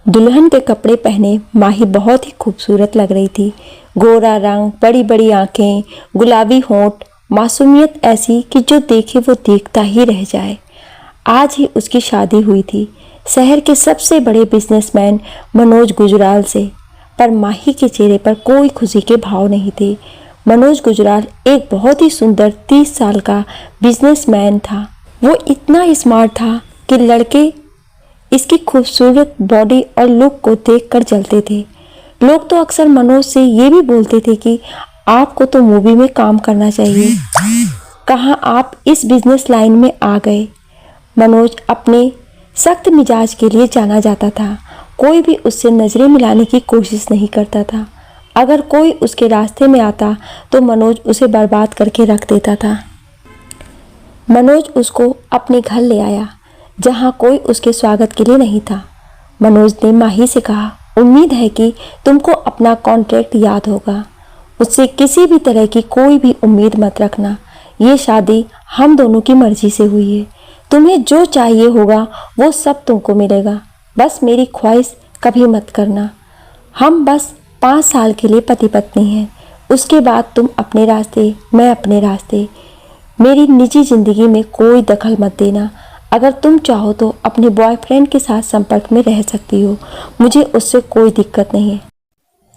दुल्हन के कपड़े पहने माही बहुत ही खूबसूरत लग रही थी। गोरा रंग, बड़ी बड़ी आंखें, गुलाबी होंठ, मासूमियत ऐसी कि जो देखे वो देखता ही रह जाए। आज ही उसकी शादी हुई थी शहर के सबसे बड़े बिजनेसमैन मनोज गुजराल से, पर माही के चेहरे पर कोई खुशी के भाव नहीं थे। मनोज गुजराल एक बहुत ही सुंदर 30 साल का बिजनेसमैन था। वो इतना स्मार्ट था कि लड़के इसकी खूबसूरत बॉडी और लुक को देखकर जलते थे। लोग तो अक्सर मनोज से ये भी बोलते थे कि आपको तो मूवी में काम करना चाहिए, कहाँ आप इस बिजनेस लाइन में आ गए। मनोज अपने सख्त मिजाज के लिए जाना जाता था। कोई भी उससे नजरें मिलाने की कोशिश नहीं करता था। अगर कोई उसके रास्ते में आता तो मनोज उसे बर्बाद करके रख देता था। मनोज उसको अपने घर ले आया जहाँ कोई उसके स्वागत के लिए नहीं था। मनोज ने माही से कहा, उम्मीद है कि तुमको अपना कॉन्ट्रैक्ट याद होगा। उससे किसी भी तरह की कोई भी उम्मीद मत रखना। ये शादी हम दोनों की मर्जी से हुई है। तुम्हें जो चाहिए होगा वो सब तुमको मिलेगा। बस मेरी ख्वाहिश कभी मत करना। हम बस 5 साल के लिए पति पत्नी हैं। उसके बाद तुम अपने रास्ते, मैं अपने रास्ते। मेरी निजी जिंदगी में कोई दखल मत देना। अगर तुम चाहो तो अपने बॉयफ्रेंड के साथ संपर्क में रह सकती हो, मुझे उससे कोई दिक्कत नहीं है।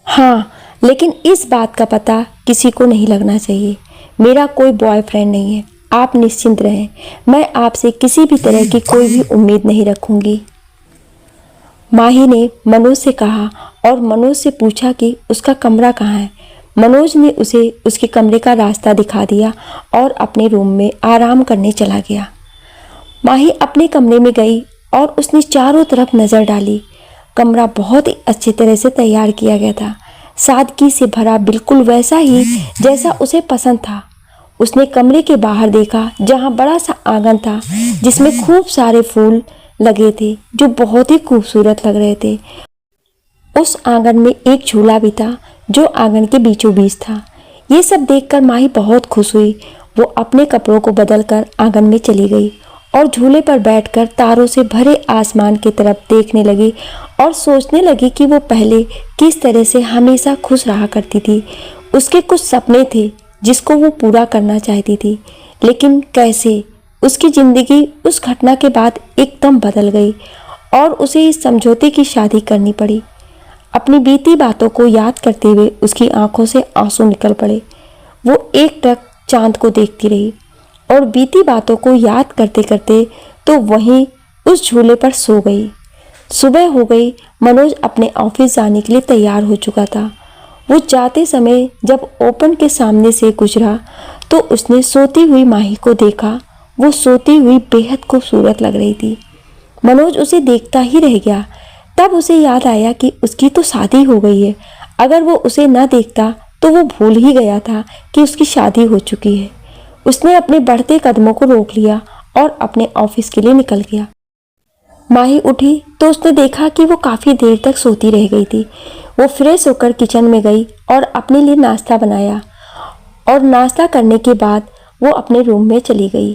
हाँ, लेकिन इस बात का पता किसी को नहीं लगना चाहिए। मेरा कोई बॉयफ्रेंड नहीं है, आप निश्चिंत रहें। मैं आपसे किसी भी तरह की कोई भी उम्मीद नहीं रखूंगी। माही ने मनोज से कहा और मनोज से पूछा कि उसका कमरा कहाँ है। मनोज ने उसे उसके कमरे का रास्ता दिखा दिया और अपने रूम में आराम करने चला गया। माही अपने कमरे में गई और उसने चारों तरफ नज़र डाली। कमरा बहुत ही अच्छी तरह से तैयार किया गया था, सादगी से भरा, बिल्कुल वैसा ही जैसा उसे पसंद था। उसने कमरे के बाहर देखा जहाँ बड़ा सा आंगन था जिसमें खूब सारे फूल लगे थे जो बहुत ही खूबसूरत लग रहे थे। उस आंगन में एक झूला भी था जो आंगन के बीचों बीच था। ये सब देखकर माही बहुत खुश हुई। वो अपने कपड़ों को बदलकर आंगन में चली गई और झूले पर बैठकर तारों से भरे आसमान की तरफ देखने लगी और सोचने लगी कि वो पहले किस तरह से हमेशा खुश रहा करती थी। उसके कुछ सपने थे जिसको वो पूरा करना चाहती थी, लेकिन कैसे उसकी ज़िंदगी उस घटना के बाद एकदम बदल गई और उसे इस समझौते की शादी करनी पड़ी। अपनी बीती बातों को याद करते हुए उसकी आंखों से आंसू निकल पड़े। वो एक टक चांद को देखती रही और बीती बातों को याद करते करते तो वहीं उस झूले पर सो गई। सुबह हो गई। मनोज अपने ऑफिस जाने के लिए तैयार हो चुका था। वो जाते समय जब ओपन के सामने से गुजरा तो उसने सोती हुई माही को देखा। वो सोती हुई बेहद खूबसूरत लग रही थी। मनोज उसे देखता ही रह गया। तब उसे याद आया कि उसकी तो शादी हो गई है। अगर वो उसे न देखता तो वो भूल ही गया था कि उसकी शादी हो चुकी है। उसने अपने बढ़ते कदमों को रोक लिया और अपने ऑफिस के लिए निकल गया। माही उठी तो उसने देखा कि वो काफ़ी देर तक सोती रह गई थी। वो फ्रेश होकर किचन में गई और अपने लिए नाश्ता बनाया और नाश्ता करने के बाद वो अपने रूम में चली गई।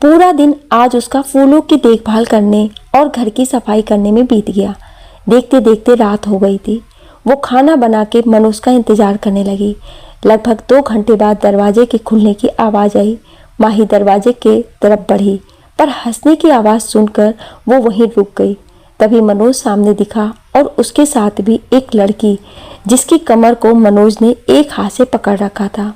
पूरा दिन आज उसका फूलों की देखभाल करने और घर की सफाई करने में बीत गया। देखते देखते रात हो गई थी। वो खाना बना के मनोज का इंतजार करने लगी। लगभग 2 घंटे बाद दरवाजे के खुलने की आवाज़ आई। माही दरवाजे के तरफ बढ़ी, पर हंसने की आवाज़ सुनकर वो वहीं रुक गई। तभी मनोज सामने दिखा और उसके साथ भी एक लड़की, जिसकी कमर को मनोज ने एक हाथ से पकड़ रखा था।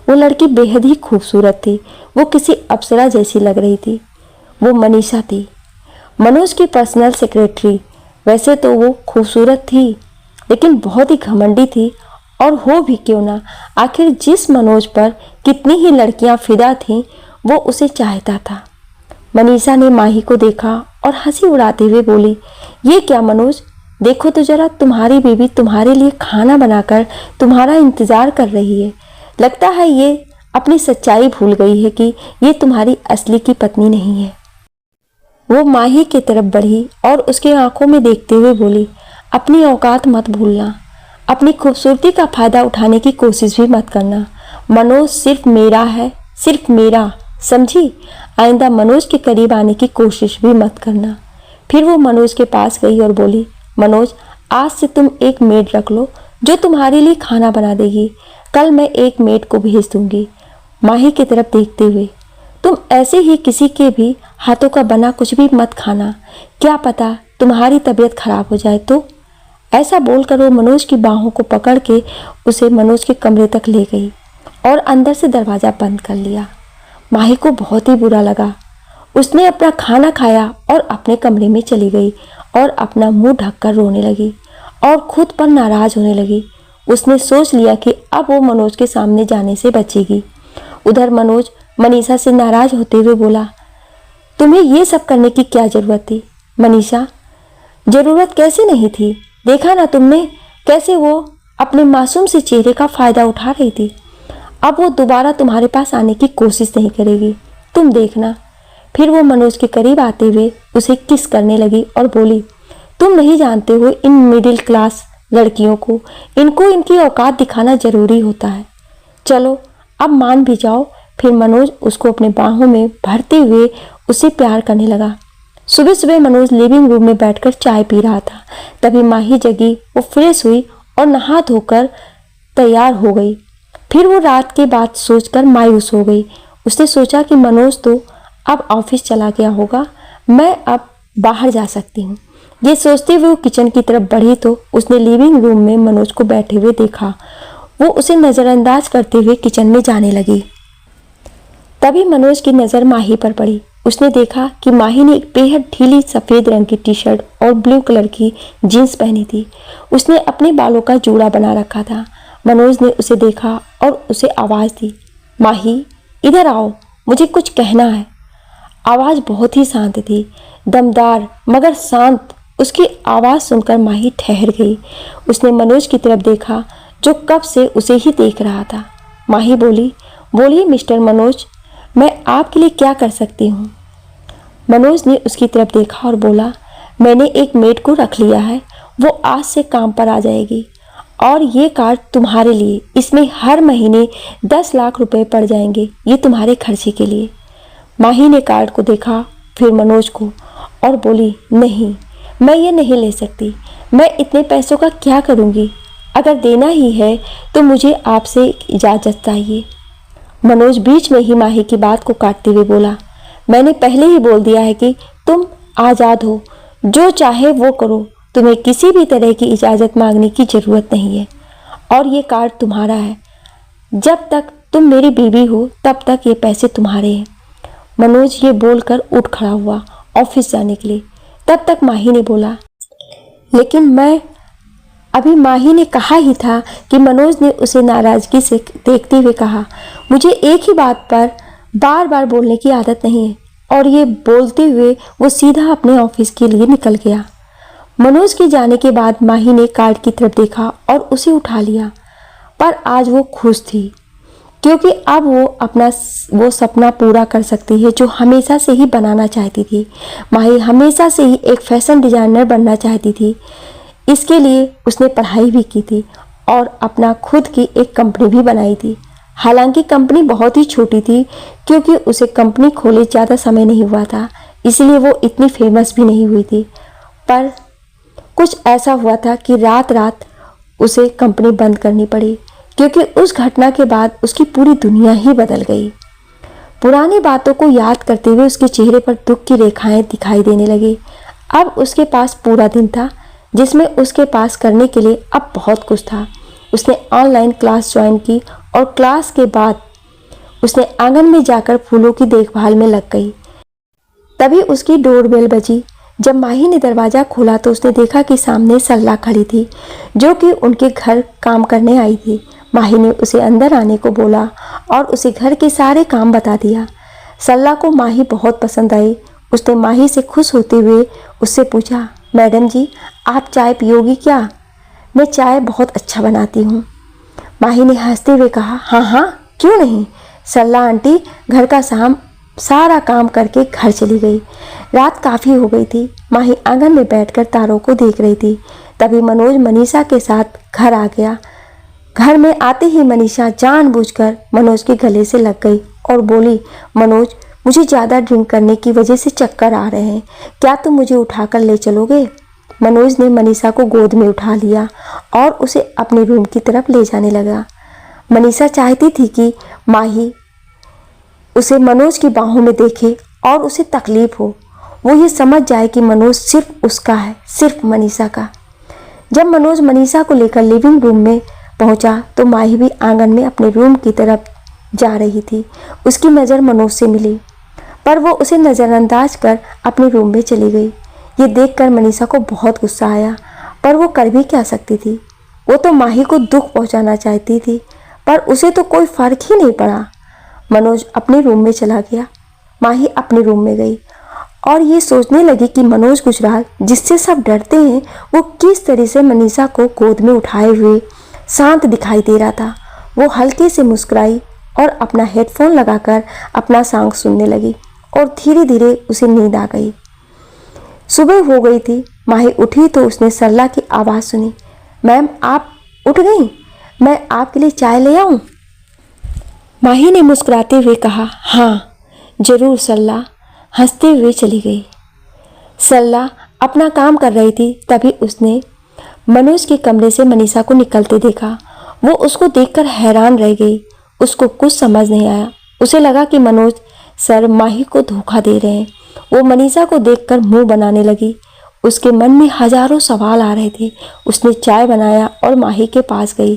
वो लड़की बेहद ही खूबसूरत थी। वो किसी अप्सरा जैसी लग रही थी। वो मनीषा थी, मनोज की पर्सनल सेक्रेटरी। वैसे तो वो खूबसूरत थी, लेकिन बहुत ही घमंडी थी। और हो भी क्यों ना, आखिर जिस मनोज पर कितनी ही लड़कियां फिदा थीं, वो उसे चाहता था। मनीषा ने माही को देखा और हंसी उड़ाते हुए बोली, ये क्या मनोज, देखो तो जरा, तुम्हारी बीवी तुम्हारे लिए खाना बनाकर तुम्हारा इंतजार कर रही है। लगता है ये अपनी सच्चाई भूल गई है कि ये तुम्हारी असली की पत्नी नहीं है। वो माही की तरफ बढ़ी और उसके आंखों में देखते हुए बोली, अपनी औकात मत भूलना। अपनी खूबसूरती का फायदा उठाने की कोशिश भी मत करना। मनोज सिर्फ मेरा है, सिर्फ मेरा, समझी। आइंदा मनोज के करीब आने की कोशिश भी मत करना। फिर वो मनोज के पास गई और बोली, मनोज, आज से तुम एक मेड रख लो जो तुम्हारे लिए खाना बना देगी। कल मैं एक मेड को भेज दूंगी। माही की तरफ देखते हुए, तुम ऐसे ही किसी के भी हाथों का बना कुछ भी मत खाना, क्या पता तुम्हारी तबीयत खराब हो जाए तो। ऐसा बोलकर वो मनोज की बाहों को पकड़ के उसे मनोज के कमरे तक ले गई और अंदर से दरवाज़ा बंद कर लिया। माही को बहुत ही बुरा लगा। उसने अपना खाना खाया और अपने कमरे में चली गई और अपना मुंह ढककर रोने लगी और खुद पर नाराज होने लगी। उसने सोच लिया कि अब वो मनोज के सामने जाने से बचेगी। उधर मनोज मनीषा से नाराज होते हुए बोला, तुम्हें ये सब करने की क्या जरूरत थी मनीषा? जरूरत कैसे नहीं थी? देखा ना तुमने कैसे वो अपने मासूम से चेहरे का फायदा उठा रही थी। अब वो दोबारा तुम्हारे पास आने की कोशिश नहीं करेगी, तुम देखना। फिर वो मनोज के करीब आते हुए उसे किस करने लगी और बोली, तुम नहीं जानते हो इन मिडिल क्लास लड़कियों को, इनको इनकी औकात दिखाना जरूरी होता है। चलो अब मान भी जाओ। फिर मनोज उसको अपने बाहों में भरते हुए उससे प्यार करने लगा। सुबह सुबह मनोज लिविंग रूम में बैठकर चाय पी रहा था। तभी माही जगी, वो फ्रेश हुई और नहा धोकर तैयार हो गई। फिर वो रात के बात सोचकर मायूस हो गई। उसने सोचा कि मनोज तो अब ऑफिस चला गया होगा, मैं अब बाहर जा सकती हूँ। ये सोचते हुए वो किचन की तरफ बढ़ी तो उसने लिविंग रूम में मनोज को बैठे हुए देखा। वो उसे नज़रअंदाज करते हुए किचन में जाने लगी। तभी मनोज की नज़र माही पर पड़ी। उसने देखा कि माही ने एक बेहद ढीली सफ़ेद रंग की टी शर्ट और ब्लू कलर की जीन्स पहनी थी। उसने अपने बालों का जूड़ा बना रखा था। मनोज ने उसे देखा और उसे आवाज़ दी, माही इधर आओ, मुझे कुछ कहना है। आवाज़ बहुत ही शांत थी, दमदार मगर शांत। उसकी आवाज़ सुनकर माही ठहर गई। उसने मनोज की तरफ देखा जो कब से उसे ही देख रहा था। माही बोली, बोलिए मिस्टर मनोज, मैं आपके लिए क्या कर सकती हूँ? मनोज ने उसकी तरफ देखा और बोला, मैंने एक मेड को रख लिया है, वो आज से काम पर आ जाएगी और ये कार्ड तुम्हारे लिए, इसमें हर महीने 10 लाख रुपए पड़ जाएंगे, ये तुम्हारे खर्चे के लिए। माही ने कार्ड को देखा, फिर मनोज को, और बोली, नहीं मैं ये नहीं ले सकती। मैं इतने पैसों का क्या करूँगी? अगर देना ही है तो मुझे आपसे इजाज़त चाहिए। मनोज बीच में ही माही की बात को काटते हुए बोला, मैंने पहले ही बोल दिया है कि तुम आज़ाद हो, जो चाहे वो करो, तुम्हें किसी भी तरह की इजाज़त मांगने की ज़रूरत नहीं है और ये कार्ड तुम्हारा है। जब तक तुम मेरी बीवी हो तब तक ये पैसे तुम्हारे हैं। मनोज ये बोलकर उठ खड़ा हुआ ऑफिस जाने के लिए। तब तक माही ने बोला, लेकिन मैं अभी माही ने कहा ही था कि मनोज ने उसे नाराज़गी से देखते हुए कहा, मुझे एक ही बात पर बार बार बोलने की आदत नहीं है। और ये बोलते हुए वो सीधा अपने ऑफिस के लिए निकल गया। मनोज के जाने के बाद माही ने कार्ड की तरफ देखा और उसे उठा लिया, पर आज वो खुश थी क्योंकि अब वो अपना वो सपना पूरा कर सकती है जो हमेशा से ही बनाना चाहती थी। माही हमेशा से ही एक फैशन डिज़ाइनर बनना चाहती थी। इसके लिए उसने पढ़ाई भी की थी और अपना खुद की एक कंपनी भी बनाई थी। हालांकि कंपनी बहुत ही छोटी थी क्योंकि उसे कंपनी खोले ज़्यादा समय नहीं हुआ था, इसलिए वो इतनी फेमस भी नहीं हुई थी। पर कुछ ऐसा हुआ था कि रात रात उसे कंपनी बंद करनी पड़ी क्योंकि उस घटना के बाद उसकी पूरी दुनिया ही बदल गई। पुरानी बातों को याद करते हुए उसके चेहरे पर दुख की रेखाएं दिखाई देने लगी। अब उसके पास पूरा दिन था जिसमें उसके पास करने के लिए अब बहुत कुछ था। उसने ऑनलाइन क्लास ज्वाइन की और क्लास के बाद उसने आंगन में जाकर फूलों की देखभाल में लग गई। तभी उसकी डोरबेल बजी। जब माही ने दरवाज़ा खोला तो उसने देखा कि सामने सरला खड़ी थी जो कि उनके घर काम करने आई थी। माही ने उसे अंदर आने को बोला और उसे घर के सारे काम बता दिया। सरला को माही बहुत पसंद आई। उसने माही से खुश होते हुए उससे पूछा, मैडम जी आप चाय पियोगी क्या? मैं चाय बहुत अच्छा बनाती हूँ। माही ने हंसते हुए कहा, हाँ हाँ क्यों नहीं। सरला आंटी घर का सारा काम करके घर चली गई। रात काफ़ी हो गई थी। माही आंगन में बैठकर तारों को देख रही थी। तभी मनोज मनीषा के साथ घर आ गया। घर में आते ही मनीषा जानबूझकर मनोज के गले से लग गई और बोली, मनोज मुझे ज़्यादा ड्रिंक करने की वजह से चक्कर आ रहे हैं, क्या तुम मुझे उठाकर ले चलोगे? मनोज ने मनीषा को गोद में उठा लिया और उसे अपने रूम की तरफ ले जाने लगा। मनीषा चाहती थी कि माही उसे मनोज की बाहों में देखे और उसे तकलीफ हो, वो ये समझ जाए कि मनोज सिर्फ उसका है, सिर्फ मनीषा का। जब मनोज मनीषा को लेकर लिविंग रूम में पहुंचा तो माही भी आंगन में अपने रूम की तरफ जा रही थी। उसकी नज़र मनोज से मिली, पर वो उसे नज़रअंदाज कर अपने रूम में चली गई। ये देखकर मनीषा को बहुत गुस्सा आया, पर वो कर भी क्या सकती थी। वो तो माही को दुख पहुंचाना चाहती थी, पर उसे तो कोई फर्क ही नहीं पड़ा। मनोज अपने रूम में चला गया, माही अपने रूम में गई और ये सोचने लगी कि मनोज गुजराल, जिससे सब डरते हैं, वो किस तरह से मनीषा को गोद में उठाए हुए शांत दिखाई दे रहा था। वो हल्के से मुस्कुराई और अपना हेडफोन लगाकर अपना सॉन्ग सुनने लगी और धीरे धीरे उसे नींद आ गई। सुबह हो गई थी। माही उठी तो उसने सरला की आवाज़ सुनी। मैम, आप उठ गई? मैं आपके लिए चाय ले आऊं? माही ने मुस्कुराते हुए कहा, हाँ जरूर सरला, हंसते हुए चली गई। सरला अपना काम कर रही थी, तभी उसने मनोज के कमरे से मनीषा को निकलते देखा। वो उसको देखकर हैरान रह गई। उसको कुछ समझ नहीं आया। उसे लगा कि मनोज सर माही को धोखा दे रहे हैं। वो मनीषा को देखकर मुंह बनाने लगी। उसके मन में हजारों सवाल आ रहे थे। उसने चाय बनाया और माही के पास गई।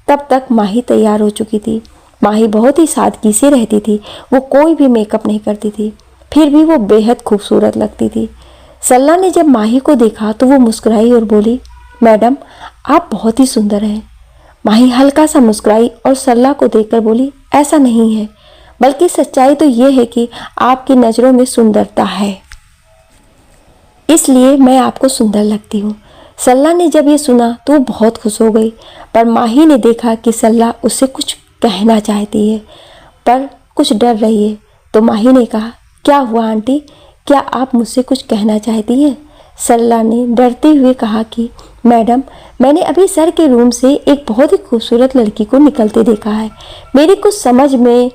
तब तक माही तैयार हो चुकी थी। माही बहुत ही सादगी से रहती थी। वो कोई भी मेकअप नहीं करती थी, फिर भी वो बेहद खूबसूरत लगती थी। सरला ने जब माही को देखा तो वो मुस्कुराई और बोली, मैडम आप बहुत ही सुंदर हैं। माही हल्का सा मुस्कुराई और सरला को देखकर बोली, ऐसा नहीं है, बल्कि सच्चाई तो ये है कि आपकी नज़रों में सुंदरता है, इसलिए मैं आपको सुंदर लगती हूँ। सरला ने जब ये सुना तो वो बहुत खुश हो गई, पर माही ने देखा कि सरला उससे कुछ कहना चाहती है पर कुछ डर रही है। तो माही ने कहा, क्या हुआ आंटी, क्या आप मुझसे कुछ कहना चाहती हैं? सरला ने डरते हुए कहा कि मैडम, मैंने अभी सर के रूम से एक बहुत ही खूबसूरत लड़की को निकलते देखा है। मेरी कुछ समझ में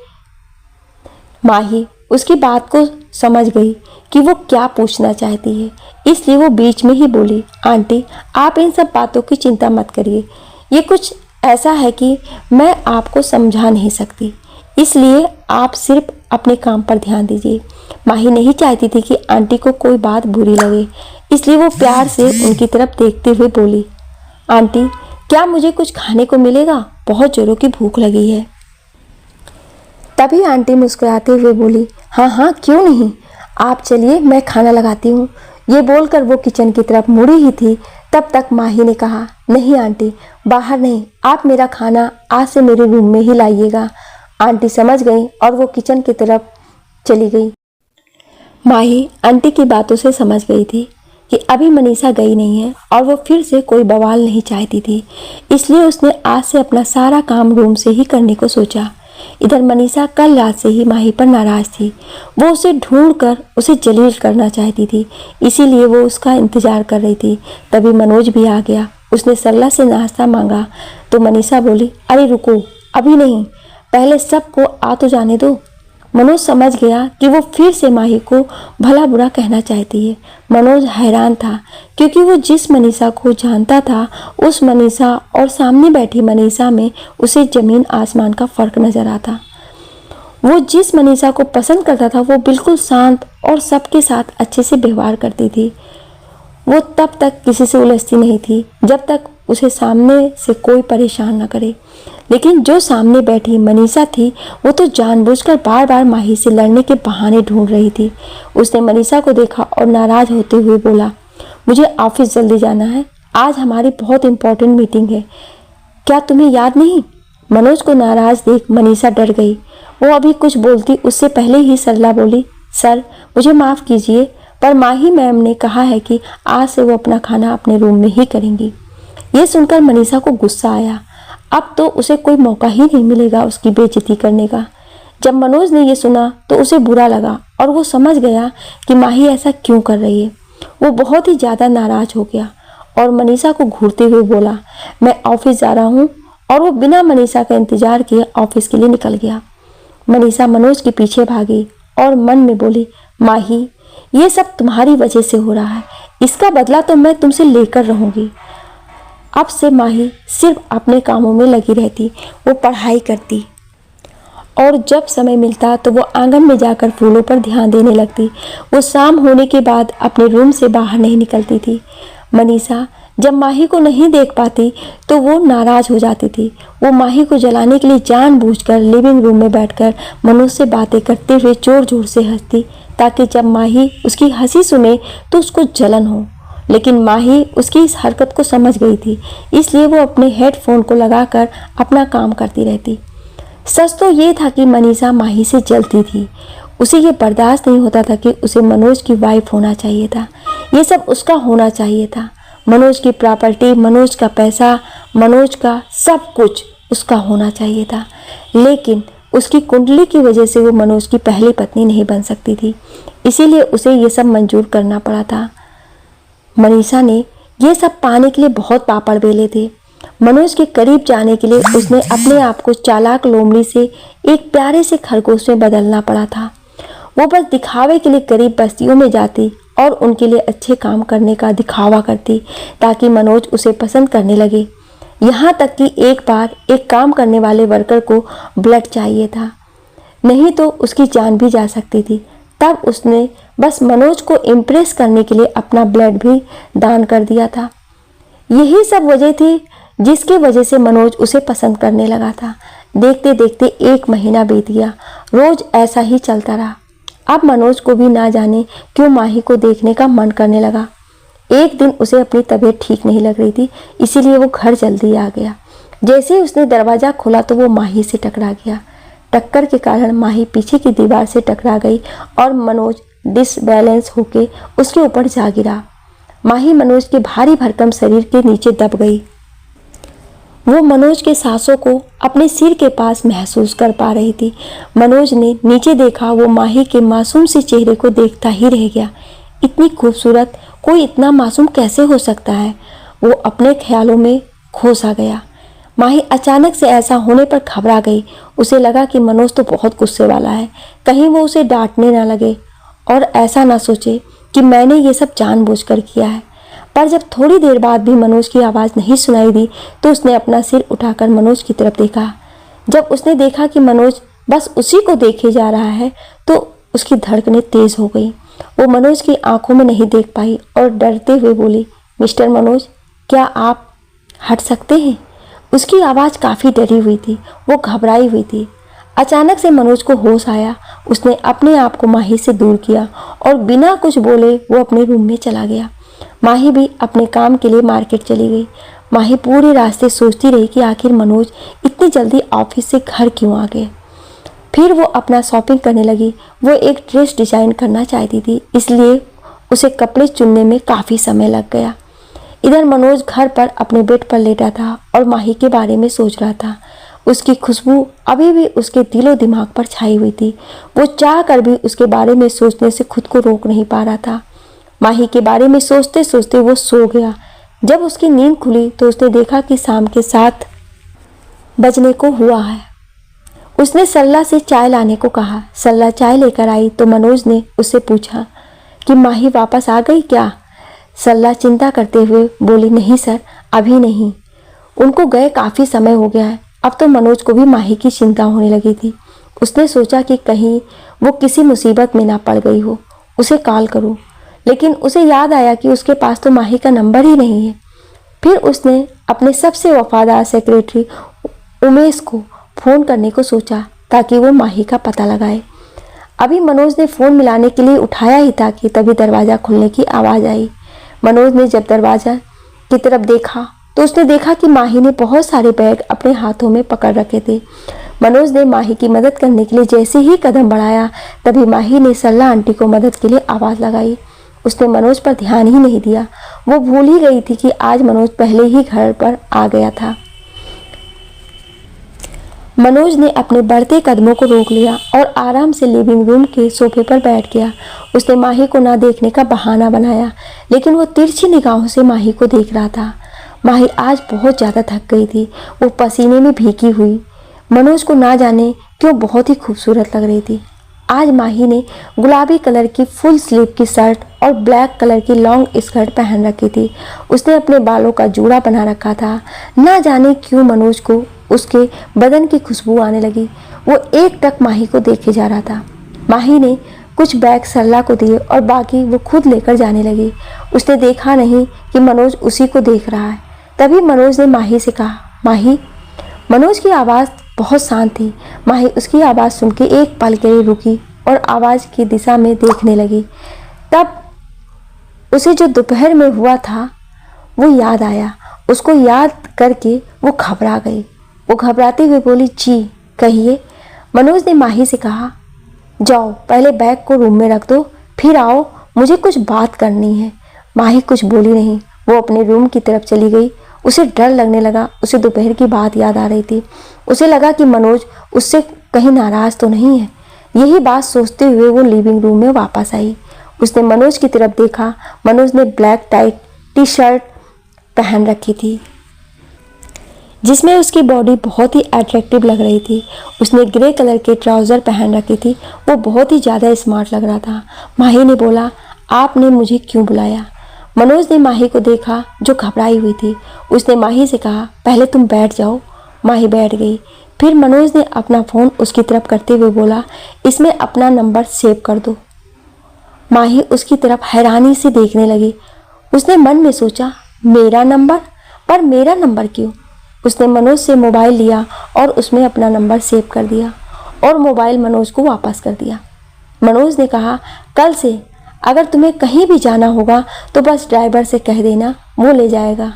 माही उसकी बात को समझ गई कि वो क्या पूछना चाहती है, इसलिए वो बीच में ही बोली, आंटी आप इन सब बातों की चिंता मत करिए। ये कुछ ऐसा है कि मैं आपको समझा नहीं सकती, इसलिए आप सिर्फ अपने काम पर ध्यान दीजिए। माही नहीं चाहती थी कि आंटी को कोई बात बुरी लगे, इसलिए वो प्यार से उनकी तरफ देखते हुए बोली, आंटी क्या मुझे कुछ खाने को मिलेगा? बहुत जोरों की भूख लगी है। तभी आंटी मुस्कुराते हुए बोली, हाँ हाँ क्यों नहीं, आप चलिए मैं खाना लगाती हूँ। ये बोलकर वो किचन की तरफ मुड़ी ही थी, तब तक माही ने कहा, नहीं आंटी, बाहर नहीं, आप मेरा खाना आज से मेरे रूम में ही लाइएगा। आंटी समझ गई और वो किचन की तरफ चली गई। माही आंटी की बातों से समझ गई थी कि अभी मनीषा गई नहीं है और वो फिर से कोई बवाल नहीं चाहती थी, इसलिए उसने आज से अपना सारा काम रूम से ही करने को सोचा। इधर मनीषा कल रात से ही माही पर नाराज थी। वो उसे ढूंढकर उसे जलील करना चाहती थी, इसीलिए वो उसका इंतजार कर रही थी। तभी मनोज भी आ गया। उसने सरला से नाश्ता मांगा तो मनीषा बोली, अरे रुको, अभी नहीं, पहले सबको आ तो जाने दो। मनोज समझ गया कि वो फिर से माही को भला बुरा कहना चाहती है। मनोज हैरान था क्योंकि वो जिस मनीषा को जानता था, उस मनीषा और सामने बैठी मनीषा में उसे जमीन आसमान का फर्क नजर आता। वो जिस मनीषा को पसंद करता था वो बिल्कुल शांत और सबके साथ अच्छे से व्यवहार करती थी। वो तब तक किसी से उलझती नहीं थी जब तक उसे सामने से कोई परेशान न करे, लेकिन जो सामने बैठी मनीषा थी वो तो जानबूझकर बार बार माही से लड़ने के बहाने ढूंढ रही थी। उसने मनीषा को देखा और नाराज होते हुए बोला, मुझे ऑफिस जल्दी जाना है, आज हमारी बहुत इंपॉर्टेंट मीटिंग है, क्या तुम्हें याद नहीं? मनोज को नाराज देख मनीषा डर गई। वो अभी कुछ बोलती उससे पहले ही सरला बोली, सर मुझे माफ़ कीजिए, पर माही मैम ने कहा है कि आज से वो अपना खाना अपने रूम में ही करेंगी। ये सुनकर मनीषा को गुस्सा आया। अब तो उसे कोई मौका ही नहीं मिलेगा उसकी बेइज्जती करने का। जब मनोज ने ये सुना तो उसे बुरा लगा और वो समझ गया कि माही ऐसा क्यों कर रही है। वो बहुत ही ज़्यादा नाराज हो गया और मनीषा को घूरते हुए बोला, मैं ऑफिस जा रहा हूँ, और वो बिना मनीषा का इंतजार किए ऑफिस के लिए निकल गया। मनीषा मनोज के पीछे भागी और मन में बोली, माही ये सब तुम्हारी वजह से हो रहा है, इसका बदला तो मैं तुमसे लेकर रहूंगी। अब से माही सिर्फ अपने कामों में लगी रहती, वो पढ़ाई करती और जब समय मिलता तो वो आंगन में जाकर फूलों पर ध्यान देने लगती। वो शाम होने के बाद अपने रूम से बाहर नहीं निकलती थी। मनीषा जब माही को नहीं देख पाती तो वो नाराज हो जाती थी। वो माही को जलाने के लिए जानबूझकर लिविंग रूम में बैठकर मनोज से बातें करते हुए जोर जोर से हंसती, ताकि जब माही उसकी हंसी सुने तो उसको जलन हो। लेकिन माही उसकी इस हरकत को समझ गई थी, इसलिए वो अपने हेडफोन को लगाकर अपना काम करती रहती। सच तो ये था कि मनीषा माही से जलती थी। उसे ये बर्दाश्त नहीं होता था कि उसे मनोज की वाइफ होना चाहिए था। ये सब उसका होना चाहिए था। मनोज की प्रॉपर्टी, मनोज का पैसा, मनोज का सब कुछ उसका होना चाहिए था। लेकिन उसकी कुंडली की वजह से वो मनोज की पहली पत्नी नहीं बन सकती थी, इसीलिए उसे ये सब मंजूर करना पड़ा था। मनीषा ने ये सब पाने के लिए बहुत पापड़ बेले थे। मनोज के करीब जाने के लिए उसने अपने आप को चालाक लोमड़ी से एक प्यारे से खरगोश में बदलना पड़ा था। वो बस दिखावे के लिए करीब बस्तियों में जाती और उनके लिए अच्छे काम करने का दिखावा करती, ताकि मनोज उसे पसंद करने लगे। यहाँ तक कि एक बार एक काम करने वाले वर्कर को ब्लड चाहिए था, नहीं तो उसकी जान भी जा सकती थी। तब उसने बस मनोज को इम्प्रेस करने के लिए अपना ब्लड भी दान कर दिया था। यही सब वजह थी जिसकी वजह से मनोज उसे पसंद करने लगा था। देखते देखते 1 महीना बीत गया। रोज ऐसा ही चलता रहा। अब मनोज को भी ना जाने क्यों माही को देखने का मन करने लगा। एक दिन उसे अपनी तबीयत ठीक नहीं लग रही थी, इसीलिए वो घर जल्दी आ गया। जैसे ही उसने दरवाज़ा खोला तो वो माही से टकरा गया। टक्कर के कारण माही पीछे की दीवार से टकरा गई और मनोज डिसबैलेंस होकर उसके ऊपर जा गिरा। माही मनोज के भारी भरकम शरीर के नीचे दब गई। वो मनोज के सांसों को अपने सिर के पास महसूस कर पा रही थी। मनोज ने नीचे देखा, वो माही के मासूम से चेहरे को देखता ही रह गया। इतनी खूबसूरत कोई इतना मासूम कैसे हो सकता है? वो अपने ख्यालों में खो सा गया। माही अचानक से ऐसा होने पर घबरा गई। उसे लगा कि मनोज तो बहुत गुस्से वाला है, कहीं वो उसे डांटने ना लगे और ऐसा ना सोचे कि मैंने ये सब जानबूझकर किया है। पर जब थोड़ी देर बाद भी मनोज की आवाज़ नहीं सुनाई दी तो उसने अपना सिर उठाकर मनोज की तरफ देखा। जब उसने देखा कि मनोज बस उसी को देखे जा रहा है तो उसकी धड़कनें तेज हो गई। वो मनोज की आंखों में नहीं देख पाई और डरते हुए बोली, मिस्टर मनोज, क्या आप हट सकते हैं? उसकी आवाज़ काफ़ी डरी हुई थी, वो घबराई हुई थी। अचानक से मनोज को होश आया। उसने अपने आप को माही से दूर किया और बिना कुछ बोले वो अपने रूम में चला गया। माही भी अपने काम के लिए मार्केट चली गई। माही पूरे रास्ते सोचती रही कि आखिर मनोज इतनी जल्दी ऑफिस से घर क्यों आ गए। फिर वो अपना शॉपिंग करने लगी। वो एक ड्रेस डिजाइन करना चाहती थी, इसलिए उसे कपड़े चुनने में काफ़ी समय लग गया। इधर मनोज घर पर अपने बेड पर लेटा था और माही के बारे में सोच रहा था। उसकी खुशबू अभी भी उसके दिलो दिमाग पर छाई हुई थी। वो चाह कर भी उसके बारे में सोचने से खुद को रोक नहीं पा रहा था। माही के बारे में सोचते सोचते वो सो गया। जब उसकी नींद खुली तो उसने देखा कि शाम के 7 बजने को हुआ है। उसने सरला से चाय लाने को कहा। सरला चाय लेकर आई तो मनोज ने उससे पूछा कि माही वापस आ गई क्या? सरला चिंता करते हुए बोली, नहीं सर, अभी नहीं, उनको गए काफ़ी समय हो गया है। अब तो मनोज को भी माही की चिंता होने लगी थी। उसने सोचा कि कहीं वो किसी मुसीबत में ना पड़ गई हो, उसे कॉल करूं। लेकिन उसे याद आया कि उसके पास तो माही का नंबर ही नहीं है। फिर उसने अपने सबसे वफादार सेक्रेटरी उमेश को फ़ोन करने को सोचा ताकि वो माही का पता लगाए। अभी मनोज ने फ़ोन मिलाने के लिए उठाया ही था कि तभी दरवाज़ा खुलने की आवाज़ आई। मनोज ने जब दरवाज़ा की तरफ देखा तो उसने देखा कि माही ने बहुत सारे बैग अपने हाथों में पकड़ रखे थे। मनोज ने माही की मदद करने के लिए जैसे ही कदम बढ़ाया तभी माही ने सरला आंटी को मदद के लिए आवाज़ लगाई। उसने मनोज पर ध्यान ही नहीं दिया। वो भूल ही गई थी कि आज मनोज पहले ही घर पर आ गया था। मनोज ने अपने बढ़ते कदमों को रोक लिया और आराम से लिविंग रूम के सोफे पर बैठ गया। उसने माही को ना देखने का बहाना बनाया, लेकिन वो तिरछी निगाहों से माही को देख रहा था। माही आज बहुत ज़्यादा थक गई थी। वो पसीने में भीगी हुई मनोज को ना जाने क्यों बहुत ही खूबसूरत लग रही थी। आज माही ने गुलाबी कलर की फुल स्लीव की शर्ट और ब्लैक कलर की लॉन्ग स्कर्ट पहन रखी थी। उसने अपने बालों का जूड़ा बना रखा था। ना जाने क्यों मनोज को उसके बदन की खुशबू आने लगी। वो एक टक माही को देखे जा रहा था। माही ने कुछ बैग सरला को दिए और बाकी वो खुद लेकर जाने लगी। उसने देखा नहीं कि मनोज उसी को देख रहा है। तभी मनोज ने माही से कहा, माही। मनोज की आवाज़ बहुत शांत थी। माही उसकी आवाज़ सुन के एक पल के लिए रुकी और आवाज़ की दिशा में देखने लगी। तब उसे जो दोपहर में हुआ था वो याद आया। उसको याद करके वो घबरा गई। वो घबराते हुए बोली, जी कहिए। मनोज ने माही से कहा, जाओ पहले बैग को रूम में रख दो, फिर आओ, मुझे कुछ बात करनी है। माही कुछ बोली नहीं। वो अपने रूम की तरफ चली गई। उसे डर लगने लगा। उसे दोपहर की बात याद आ रही थी। उसे लगा कि मनोज उससे कहीं नाराज़ तो नहीं है। यही बात सोचते हुए वो लिविंग रूम में वापस आई। उसने मनोज की तरफ देखा। मनोज ने ब्लैक टाइट टी शर्ट पहन रखी थी जिसमें उसकी बॉडी बहुत ही अट्रैक्टिव लग रही थी। उसने ग्रे कलर के ट्राउज़र पहन रखी थी। वो बहुत ही ज़्यादा स्मार्ट लग रहा था। माही ने बोला, आपने मुझे क्यों बुलाया? मनोज ने माही को देखा जो घबराई हुई थी। उसने माही से कहा, पहले तुम बैठ जाओ। माही बैठ गई। फिर मनोज ने अपना फ़ोन उसकी तरफ करते हुए बोला, इसमें अपना नंबर सेव कर दो। माही उसकी तरफ हैरानी से देखने लगी। उसने मन में सोचा, मेरा नंबर? पर मेरा नंबर क्यों? उसने मनोज से मोबाइल लिया और उसमें अपना नंबर सेव कर दिया और मोबाइल मनोज को वापस कर दिया। मनोज ने कहा, कल से अगर तुम्हें कहीं भी जाना होगा तो बस ड्राइवर से कह देना, वो ले जाएगा।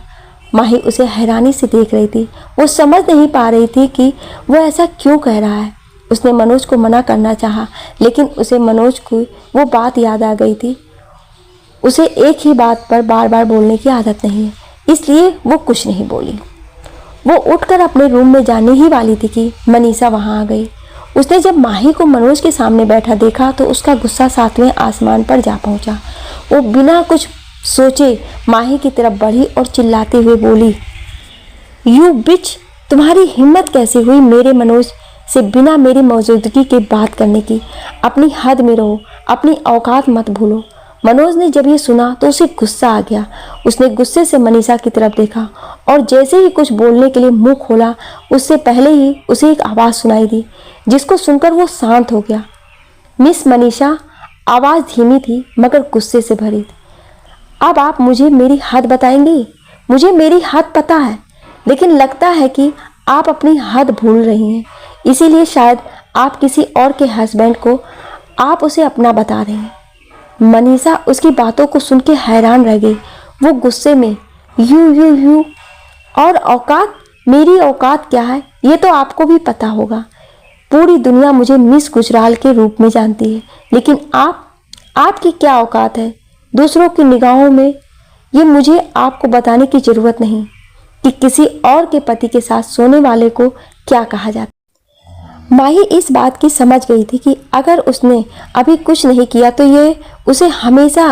माही उसे हैरानी से देख रही थी। वो समझ नहीं पा रही थी कि वो ऐसा क्यों कह रहा है। उसने मनोज को मना करना चाहा, लेकिन उसे मनोज को वो बात याद आ गई थी। उसे एक ही बात पर बार बार बोलने की आदत नहीं है, इसलिए वो कुछ नहीं बोली। वो उठकर अपने रूम में जाने ही वाली थी कि मनीषा वहाँ आ गई। उसने जब माही को मनोज के सामने बैठा देखा तो उसका गुस्सा 7वें आसमान पर जा पहुँचा। वो बिना कुछ सोचे माही की तरफ बढ़ी और चिल्लाते हुए बोली, यू बिच, तुम्हारी हिम्मत कैसे हुई मेरे मनोज से बिना मेरी मौजूदगी के बात करने की? अपनी हद में रहो, अपनी औकात मत भूलो। मनोज ने जब ये सुना तो उसे गुस्सा आ गया। उसने गुस्से से मनीषा की तरफ देखा और जैसे ही कुछ बोलने के लिए मुंह खोला, उससे पहले ही उसे एक आवाज़ सुनाई दी, जिसको सुनकर वो शांत हो गया। मिस मनीषा। आवाज़ धीमी थी मगर गुस्से से भरी थी। अब आप मुझे मेरी हद बताएंगी? मुझे मेरी हद पता है, लेकिन लगता है कि आप अपनी हद भूल रही हैं। इसीलिए शायद आप किसी और के हस्बैंड को आप उसे अपना बता रहे हैं। मनीषा उसकी बातों को सुन के हैरान रह गई। वो गुस्से में, यू और औकात? मेरी औकात क्या है ये तो आपको भी पता होगा। पूरी दुनिया मुझे मिस गुजराल के रूप में जानती है, लेकिन आपकी क्या औकात है दूसरों की निगाहों में? ये मुझे आपको बताने की ज़रूरत नहीं कि किसी और के पति के साथ सोने वाले को क्या कहा जाता। माही इस बात की समझ गई थी कि अगर उसने अभी कुछ नहीं किया तो ये उसे हमेशा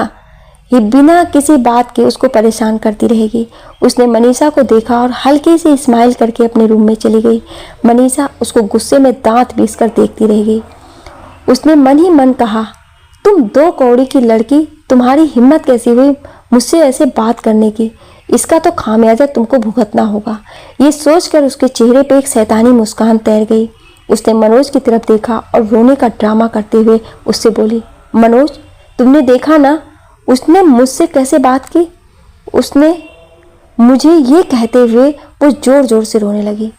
ही बिना किसी बात के उसको परेशान करती रहेगी। उसने मनीषा को देखा और हल्की सी स्माइल करके अपने रूम में चली गई। मनीषा उसको गुस्से में दांत पीस कर देखती रह गई। उसने मन ही मन कहा, तुम 2 कौड़ी की लड़की, तुम्हारी हिम्मत कैसी हुई मुझसे ऐसे बात करने की? इसका तो खामियाजा तुमको भुगतना होगा। ये सोचकर उसके चेहरे पे एक शैतानी मुस्कान तैर गई। उसने मनोज की तरफ देखा और रोने का ड्रामा करते हुए उससे बोली, मनोज, तुमने देखा ना उसने मुझसे कैसे बात की? उसने मुझे ये कहते हुए वो जोर जोर से रोने लगी।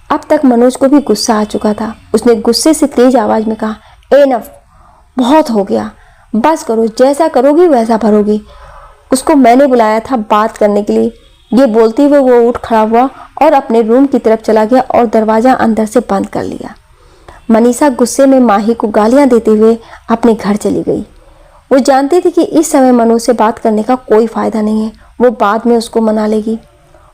अब तक मनोज को भी गुस्सा आ चुका था। उसने गुस्से से तेज आवाज़ में कहा, एनफ, बहुत हो गया, बस करो, जैसा करोगी वैसा भरोगी। उसको मैंने बुलाया था बात करने के लिए। ये बोलते हुए वो उठ खड़ा हुआ और अपने रूम की तरफ चला गया और दरवाज़ा अंदर से बंद कर लिया। मनीषा गुस्से में माही को गालियां देते हुए अपने घर चली गई। वो जानती थी कि इस समय मनोज से बात करने का कोई फ़ायदा नहीं है, वो बाद में उसको मना लेगी।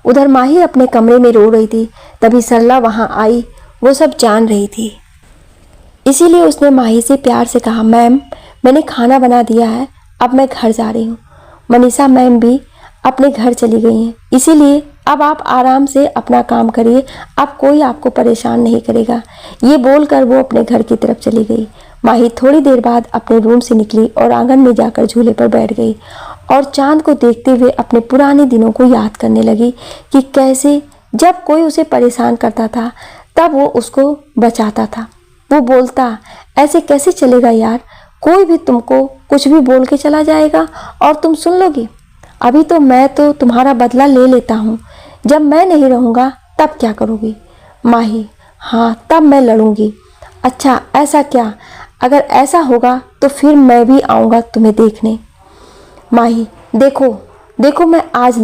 उधर माही अपने कमरे में रो रही थी। तभी सरला वहाँ आई। वो सब जान रही थी, इसीलिए उसने माही से प्यार से कहा, मैम, मैंने खाना बना दिया है, अब मैं घर जा रही हूँ। मनीषा मैम भी अपने घर चली गई हैं, इसीलिए अब आप आराम से अपना काम करिए, अब कोई आपको परेशान नहीं करेगा। ये बोलकर वो अपने घर की तरफ चली गई। माही थोड़ी देर बाद अपने रूम से निकली और आंगन में जाकर झूले पर बैठ गई और चांद को देखते हुए अपने पुराने दिनों को याद करने लगी कि कैसे जब कोई उसे परेशान करता था तब वो उसको बचाता था। वो बोलता, ऐसे कैसे चलेगा यार, कोई भी तुमको कुछ भी बोल के चला जाएगा और तुम सुन लोगी। अभी तो मैं तो तुम्हारा बदला ले लेता हूँ, जब मैं नहीं रहूँगा तब क्या करोगी। माही, हाँ तब मैं लड़ूंगी। अच्छा ऐसा क्या, अगर ऐसा होगा तो फिर मैं भी आऊँगा तुम्हें देखने। माही, देखो देखो मैं आज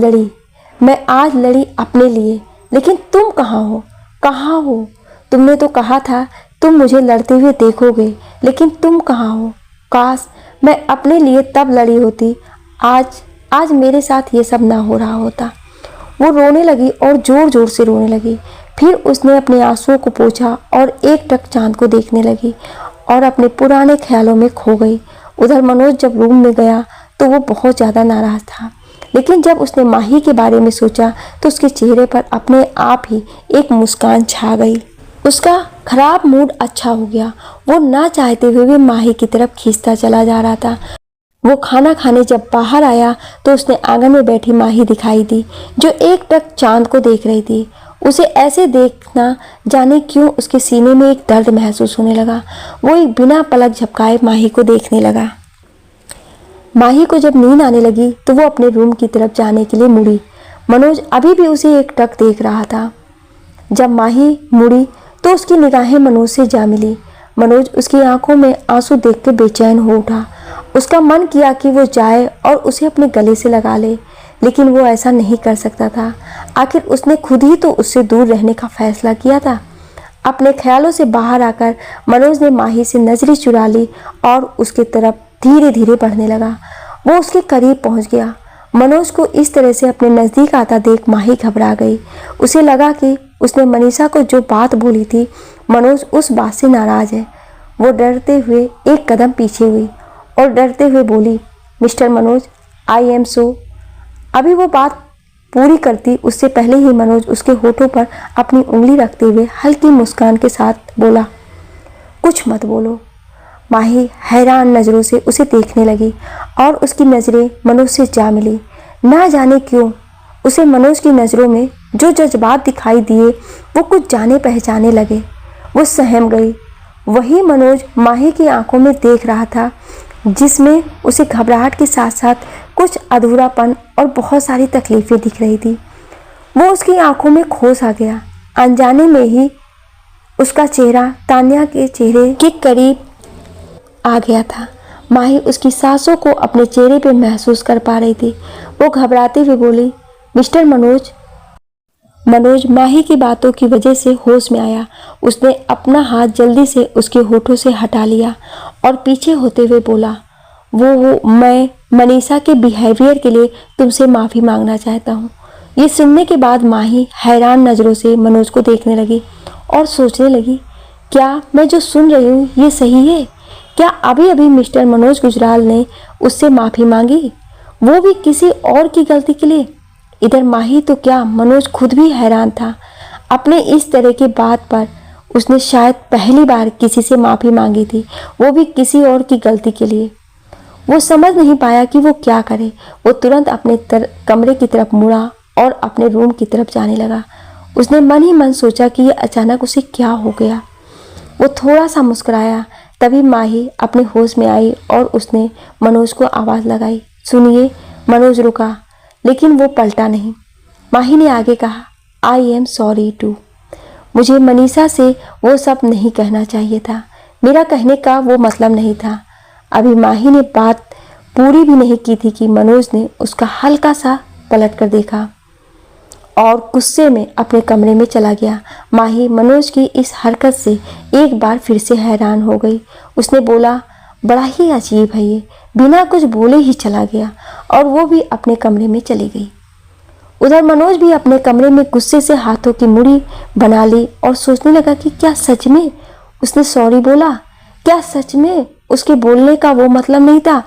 लड़ी अपने लिए, लेकिन तुम कहाँ हो, कहाँ हो। तुमने तो कहा था तुम मुझे लड़ते हुए देखोगे, लेकिन तुम कहाँ हो। काश मैं अपने लिए तब लड़ी होती, आज मेरे साथ ये सब ना हो रहा होता। वो रोने लगी और जोर जोर से रोने लगी। फिर उसने अपने आंसुओं को पोंछा और एकटक चांद को देखने लगी और अपने पुराने ख्यालों में खो गई। उधर मनोज जब रूम में गया तो वो बहुत ज़्यादा नाराज़ था, लेकिन जब उसने माही के बारे में सोचा तो उसके चेहरे पर अपने आप ही एक मुस्कान छा गई। उसका खराब मूड अच्छा हो गया। वो ना चाहते हुए भी माही की तरफ खींचता चला जा रहा था। वो खाना खाने जब बाहर आया तो उसने आंगन में बैठी माही दिखाई दी, जो एकटक चांद को देख रही थी। उसे ऐसे देखना जाने क्यों उसके सीने में एक दर्द महसूस होने लगा। वो एक बिना पलक झपकाए माही को देखने लगा। माही को जब नींद आने लगी तो वो अपने रूम की तरफ जाने के लिए मुड़ी। मनोज अभी भी उसे एकटक देख रहा था। जब माही मुड़ी तो उसकी निगाहें मनोज से जा मिली। मनोज उसकी आंखों में आंसू देख के बेचैन हो उठा। उसका मन किया कि वो जाए और उसे अपने गले से लगा ले, लेकिन वो ऐसा नहीं कर सकता था। आखिर उसने खुद ही तो उससे दूर रहने का फैसला किया था। अपने ख्यालों से बाहर आकर मनोज ने माही से नजरें चुरा ली और उसके तरफ धीरे धीरे बढ़ने लगा। वो उसके करीब पहुंच गया। मनोज को इस तरह से अपने नज़दीक आता देख माही घबरा गई। उसे लगा कि उसने मनीषा को जो बात बोली थी, मनोज उस बात से नाराज है। वो डरते हुए एक कदम पीछे हुई और डरते हुए बोली, mister Manoj, I am so. अभी वो बात पूरी करती उससे पहले ही मनोज उसके होठों पर अपनी उंगली रखते हुए हल्की मुस्कान के साथ बोला, कुछ मत बोलो। माही हैरान नज़रों से उसे देखने लगी और उसकी नज़रें मनोज से जा मिली। ना जाने क्यों उसे मनोज की नज़रों में जो जज्बात दिखाई दिए वो कुछ जाने पहचाने लगे। वो सहम गई। वही मनोज माही की आंखों में देख रहा था, जिसमें उसे घबराहट के साथ साथ कुछ अधूरापन और बहुत सारी तकलीफें दिख रही थी। वो उसकी आंखों में खो सा गया। अनजाने में ही उसका चेहरा तान्या के चेहरे के करीब आ गया था। माही उसकी सांसों को अपने चेहरे पे महसूस कर पा रही थी। वो घबराते हुए बोली, मिस्टर मनोज। मनोज माही की बातों की वजह से होश में आया। उसने अपना हाथ जल्दी से उसके होठों से हटा लिया और पीछे होते हुए बोला, मैं मनीषा के बिहेवियर के लिए तुमसे माफ़ी मांगना चाहता हूँ। ये सुनने के बाद माही हैरान नज़रों से मनोज को देखने लगी और सोचने लगी, क्या मैं जो सुन रही हूँ ये सही है? क्या अभी अभी मिस्टर मनोज गुजराल ने उससे माफ़ी मांगी, वो भी किसी और की गलती के लिए? इधर माही तो क्या, मनोज खुद भी हैरान था। अपने इस तरह की बात पर उसने शायद पहली बार किसी से माफ़ी मांगी थी, वो भी किसी और की गलती के लिए। वो समझ नहीं पाया कि वो क्या करे। वो तुरंत अपने कमरे की तरफ मुड़ा और अपने रूम की तरफ जाने लगा। उसने मन ही मन सोचा कि ये अचानक उसे क्या हो गया। वो थोड़ा सा मुस्कुराया। तभी माही अपने होश में आई और उसने मनोज को आवाज़ लगाई, सुनिए। मनोज रुका, लेकिन वो पलटा नहीं। माही ने आगे कहा, आई एम सॉरी टू। मुझे मनीषा से वो सब नहीं कहना चाहिए था। मेरा कहने का वो मतलब नहीं था। अभी माही ने बात पूरी भी नहीं की थी कि मनोज ने उसका हल्का सा पलट कर देखा और गुस्से में अपने कमरे में चला गया। माही मनोज की इस हरकत से एक बार फिर से हैरान हो गई। उसने बोला, बड़ा ही अजीब है ये, बिना कुछ बोले ही चला गया और वो भी अपने कमरे में चली गई। उधर मनोज भी अपने कमरे में गुस्से से हाथों की मुट्ठी बना ली और सोचने लगा कि क्या सच में उसने सॉरी बोला? क्या सच में उसके बोलने का वो मतलब नहीं था?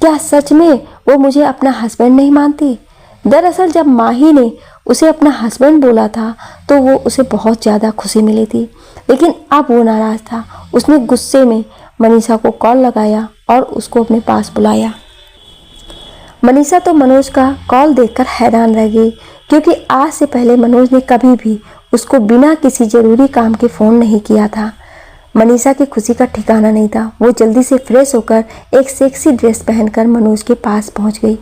क्या सच में वो मुझे अपना हस्बैंड नहीं मानती? दरअसल जब माही ने उसे अपना हस्बैंड बोला था तो वो उसे बहुत ज़्यादा खुशी मिली थी, लेकिन अब वो नाराज़ था। उसने गुस्से में मनीषा को कॉल लगाया और उसको अपने पास बुलाया। मनीषा तो मनोज का कॉल देखकर हैरान रह गई, क्योंकि आज से पहले मनोज ने कभी भी उसको बिना किसी ज़रूरी काम के फ़ोन नहीं किया था। मनीषा की खुशी का ठिकाना नहीं था। वो जल्दी से फ्रेश होकर एक सेक्सी ड्रेस पहनकर मनोज के पास पहुंच गई।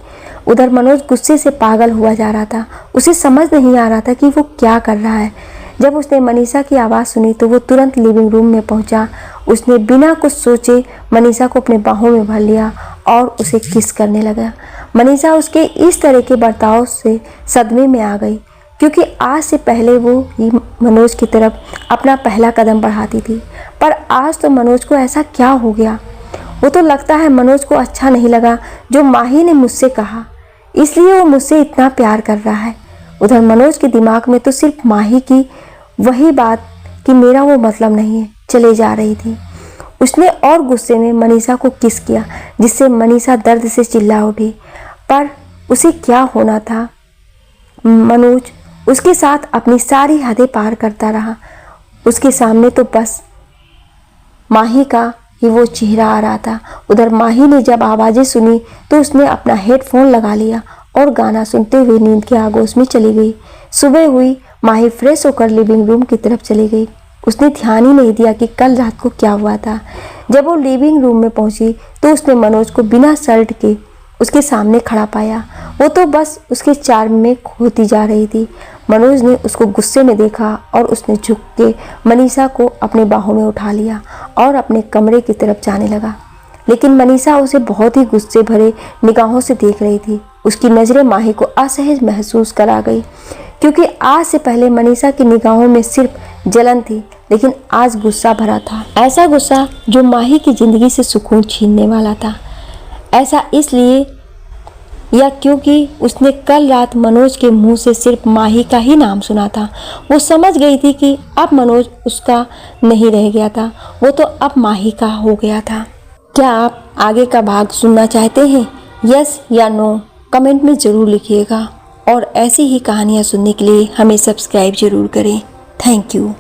उधर मनोज गुस्से से पागल हुआ जा रहा था। उसे समझ नहीं आ रहा था कि वो क्या कर रहा है। जब उसने मनीषा की आवाज़ सुनी तो वो तुरंत लिविंग रूम में पहुंचा। उसने बिना कुछ सोचे मनीषा को अपने बाहों में भर लिया और उसे किस करने लगा। मनीषा उसके इस तरह के बर्ताव से सदमे में आ गई, क्योंकि आज से पहले वो ही मनोज की तरफ अपना पहला कदम बढ़ाती थी। पर आज तो मनोज को ऐसा क्या हो गया? वो तो लगता है मनोज को अच्छा नहीं लगा जो माही ने मुझसे कहा, इसलिए वो मुझसे इतना प्यार कर रहा है। उधर मनोज के दिमाग में तो सिर्फ माही की वही बात कि मेरा वो मतलब नहीं है चले जा रही थी। उसने और गुस्से में मनीषा को किस किया, जिससे मनीषा दर्द से चिल्ला उठी। पर उसे क्या होना था? मनोज उसके साथ अपनी सारी हदें पार करता रहा। उसके सामने तो बस माही का ही वो चेहरा आ रहा था। उधर माही ने जब आवाज़ें सुनी तो उसने अपना हेडफोन लगा लिया और गाना सुनते हुए नींद के आगोश में चली गई। सुबह हुई, माही फ्रेश होकर लिविंग रूम की तरफ चली गई। उसने ध्यान ही नहीं दिया कि कल रात को क्या हुआ था। जब वो लिविंग रूम में पहुंची तो उसने मनोज को बिना शर्ट के उसके सामने खड़ा पाया। वो तो बस उसके चार्म में खोती जा रही थी। मनोज ने उसको गुस्से में देखा और उसने झुक के मनीषा को अपने बाहों में उठा लिया और अपने कमरे की तरफ जाने लगा। लेकिन मनीषा उसे बहुत ही गुस्से भरे निगाहों से देख रही थी। उसकी नज़रें माही को असहज महसूस करा गई, क्योंकि आज से पहले मनीषा की निगाहों में सिर्फ जलन थी, लेकिन आज गुस्सा भरा था। ऐसा गुस्सा जो माही की ज़िंदगी से सुकून छीनने वाला था। ऐसा इसलिए या क्योंकि उसने कल रात मनोज के मुंह से सिर्फ माही का ही नाम सुना था। वो समझ गई थी कि अब मनोज उसका नहीं रह गया था, वो तो अब माही का हो गया था। क्या आप आगे का भाग सुनना चाहते हैं? यस या नो कमेंट में ज़रूर लिखिएगा और ऐसी ही कहानियाँ सुनने के लिए हमें सब्सक्राइब ज़रूर करें। Thank you.